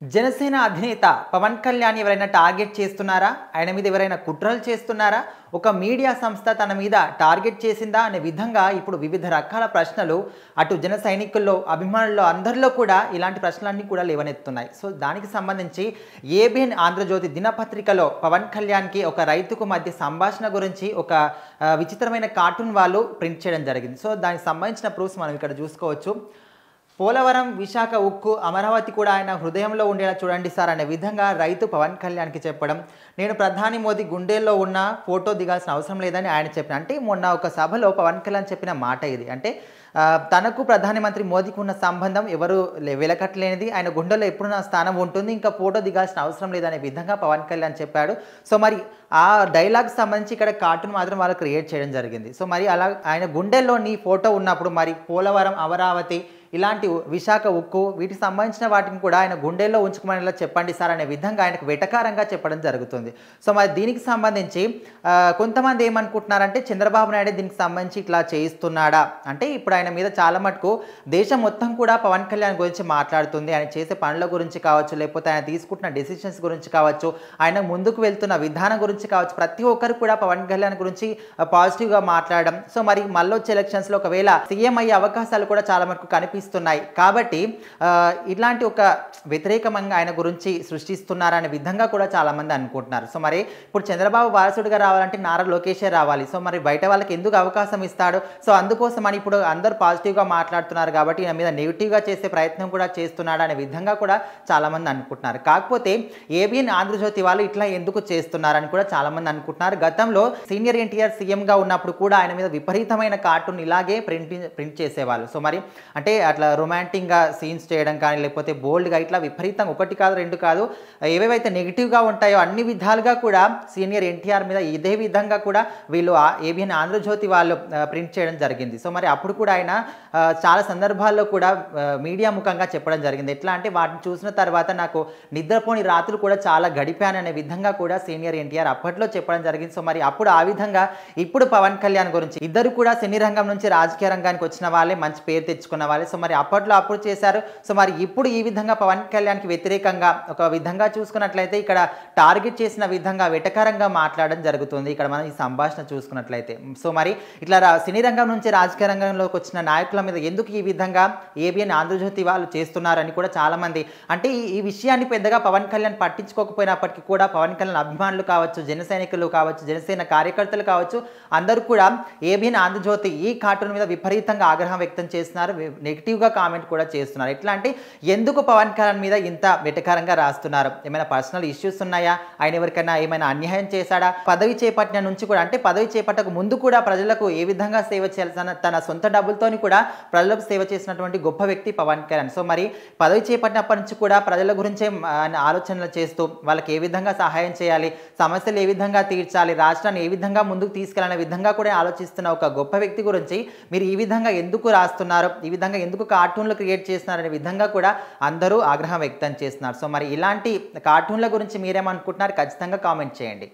జనసేన అధినేత పవన్ కళ్యాణ్ ఎవరైనా టార్గెట్ చేస్తున్నారా? ఆయన మీద ఎవరైనా కుట్రలు చేస్తున్నారా? ఒక మీడియా సంస్థ తన మీద టార్గెట్ చేసిందా అనే విధంగా ఇప్పుడు వివిధ రకాల ప్రశ్నలు అటు జన సైనికుల్లో, అభిమానుల్లో అందరిలో కూడా ఇలాంటి ప్రశ్నలన్నీ కూడా లేవనెత్తున్నాయి. సో దానికి సంబంధించి ఏబిఎన్ ఆంధ్రజ్యోతి దినపత్రికలో పవన్ కళ్యాణ్‌కి ఒక రైతుకు మధ్య సంభాషణ గురించి ఒక విచిత్రమైన కార్టూన్ వాళ్ళు ప్రింట్ చేయడం జరిగింది. సో దానికి సంబంధించిన ప్రూఫ్స్ మనం ఇక్కడ చూసుకోవచ్చు. పోలవరం, విశాఖ ఉక్కు, అమరావతి కూడా ఆయన హృదయంలో ఉండేలా చూడండి సార్ అనే విధంగా రైతు పవన్ కళ్యాణ్‌కి చెప్పడం. నేను ప్రధాని మోదీ గుండెల్లో ఉన్న ఫోటో దిగాల్సిన అవసరం లేదని ఆయన చెప్పిన అంటే మొన్న ఒక సభలో పవన్ కళ్యాణ్ చెప్పిన మాట ఇది. అంటే తనకు ప్రధానమంత్రి మోదీకి ఉన్న సంబంధం ఎవరు వెలకట్టలేనిది. ఆయన గుండెల్లో ఎప్పుడు నా స్థానం ఉంటుంది. ఇంకా ఫోటో దిగాల్సిన అవసరం లేదనే విధంగా పవన్ కళ్యాణ్ చెప్పాడు. సో మరి ఆ డైలాగ్ సంబంధించి ఇక్కడ కార్టూన్ మాత్రం వాళ్ళు క్రియేట్ చేయడం జరిగింది. సో మరి అలా ఆయన గుండెల్లో నీ ఫోటో ఉన్నప్పుడు మరి పోలవరం, అమరావతి ఇలాంటి విశాఖ ఉక్కు వీటికి సంబంధించిన వాటిని కూడా ఆయన గుండెల్లో ఉంచుకోమనేలా చెప్పండి సార్ అనే విధంగా ఆయనకు వెటకారంగా చెప్పడం జరుగుతుంది. సో మరి దీనికి సంబంధించి కొంతమంది ఏమనుకుంటున్నారంటే చంద్రబాబు నాయుడు దీనికి సంబంధించి ఇట్లా చేయిస్తున్నాడా అంటే ఇప్పుడు ఆయన మీద చాలా మటుకు దేశం మొత్తం కూడా పవన్ కళ్యాణ్ గురించి మాట్లాడుతుంది. ఆయన చేసే పనుల గురించి కావచ్చు, లేకపోతే ఆయన తీసుకుంటున్న డెసిషన్స్ గురించి కావచ్చు, ఆయన ముందుకు వెళ్తున్న విధానం గురించి కావచ్చు, ప్రతి ఒక్కరు కూడా పవన్ కళ్యాణ్ గురించి పాజిటివ్గా మాట్లాడడం. సో మరి మళ్ళొచ్చే ఎలక్షన్స్లో ఒకవేళ సీఎం అయ్యే అవకాశాలు కూడా చాలా మటుకు కనిపిస్తున్నాయి. కాబట్టి ఇట్లాంటి ఒక వ్యతిరేకంగా ఆయన గురించి సృష్టిస్తున్నారనే విధంగా కూడా చాలామంది అనుకుంటున్నారు. సో మరి ఇప్పుడు చంద్రబాబు వారసుడిగా రావాలంటే నారా లోకేషే రావాలి. సో మరి బయట వాళ్ళకి ఎందుకు అవకాశం ఇస్తాడు? సో అందుకోసం అని ఇప్పుడు అందరూ పాజిటివ్గా మాట్లాడుతున్నారు కాబట్టి ఈయన మీద నెగిటివ్గా చేసే ప్రయత్నం కూడా చేస్తున్నాడు అనే విధంగా కూడా చాలామంది అనుకుంటున్నారు. కాకపోతే ఏబిఎన్ ఆంధ్రజ్యోతి వాళ్ళు ఇట్లా ఎందుకు చేస్తున్నారని కూడా చాలామంది అనుకుంటున్నారు. గతంలో సీనియర్ ఎన్టీఆర్ సీఎంగా ఉన్నప్పుడు కూడా ఆయన మీద విపరీతమైన కార్టూన్ ఇలాగే ప్రింట్ చేసేవాళ్ళు. సో మరి అంటే అట్లా రొమాంటిక్గా సీన్స్ చేయడం కానీ, లేకపోతే బోల్డ్గా ఇట్లా విపరీతంగా ఒకటి కాదు, రెండు కాదు, ఏవేవైతే నెగిటివ్గా ఉంటాయో అన్ని విధాలుగా కూడా సీనియర్ ఎన్టీఆర్ మీద ఇదే విధంగా కూడా వీళ్ళు ఏబిఎన్ ఆంధ్రజ్యోతి వాళ్ళు ప్రింట్ చేయడం జరిగింది. సో మరి అప్పుడు కూడా ఆయన చాలా సందర్భాల్లో కూడా మీడియా ముఖంగా చెప్పడం జరిగింది. ఎట్లా అంటే వాటిని చూసిన తర్వాత నాకు నిద్రపోని రాత్రులు కూడా చాలా గడిపాను అనే విధంగా కూడా సీనియర్ ఎన్టీఆర్ అప్పట్లో చెప్పడం జరిగింది. సో మరి అప్పుడు ఆ విధంగా ఇప్పుడు పవన్ కళ్యాణ్ గురించి ఇద్దరు కూడా సినీ రంగం నుంచి రాజకీయ రంగానికి వచ్చిన వాళ్ళే, మంచి పేరు తెచ్చుకున్న వాళ్ళే. సో మరి అప్పట్లో అప్పుడు చేశారు. సో మరి ఇప్పుడు ఈ విధంగా పవన్ కళ్యాణ్కి వ్యతిరేకంగా ఒక విధంగా చూసుకున్నట్లయితే ఇక్కడ టార్గెట్ చేసిన విధంగా వెటకారంగా మాట్లాడడం జరుగుతుంది ఇక్కడ మనం ఈ సంభాషణ చూసుకున్నట్లయితే. సో మరి ఇట్లా సినీ రంగం నుంచి రాజకీయ రంగంలోకి వచ్చిన నాయకుల మీద ఎందుకు ఈ విధంగా ఏబిఎన్ ఆంధ్రజ్యోతి వాళ్ళు చేస్తున్నారని కూడా చాలామంది అంటే ఈ విషయాన్ని పెద్దగా పవన్ కళ్యాణ్ పట్టించుకోకపోయినప్పటికీ కూడా పవన్ కళ్యాణ్ అభిమానులు కావచ్చు, జన సైనికులు కావచ్చు, జనసేన కార్యకర్తలు కావచ్చు, అందరూ కూడా ఏబిఎన్ ఆంధ్రజ్యోతి ఈ కార్టూన్ మీద విపరీతంగా ఆగ్రహం వ్యక్తం చేస్తున్నారు. నెగిటివ్గా కామెంట్ కూడా చేస్తున్నారు. ఎట్లా అంటే ఎందుకు పవన్ కళ్యాణ్ మీద ఇంత వెటకారంగా రాస్తున్నారు? ఏమైనా పర్సనల్ ఇష్యూస్ ఉన్నాయా? ఆయన ఎవరికైనా ఏమైనా అన్యాయం చేశాడా? పదవి చేపట్టిన నుంచి కూడా అంటే పదవి చేపట్టక ముందు కూడా ప్రజలకు ఏ విధంగా సేవ చేయాలి, తన సొంత డబ్బులతోని కూడా ప్రజలకు సేవ చేసినటువంటి గొప్ప వ్యక్తి పవన్ కళ్యాణ్. సో మరి పదవి చేపట్టినప్పటి నుంచి కూడా ప్రజల గురించే ఆలోచనలు చేస్తూ వాళ్ళకి ఏ విధంగా సహాయం చేయాలి, సమస్యలు ఏ విధంగా తీర్చాలి, రాష్ట్రాన్ని ఏ విధంగా ముందుకు తీసుకెళ్లాలనే విధంగా కూడా ఆలోచిస్తున్న ఒక గొప్ప వ్యక్తి గురించి మీరు ఈ విధంగా ఎందుకు రాస్తున్నారు, ఈ విధంగా ఎందుకు కార్టూన్లు క్రియేట్ చేస్తున్నారనే విధంగా కూడా అందరూ ఆగ్రహం వ్యక్తం చేస్తున్నారు. సో మరి ఇలాంటి కార్టూన్ల గురించి మీరేమనుకుంటున్నారు? ఖచ్చితంగా కామెంట్ చేయండి.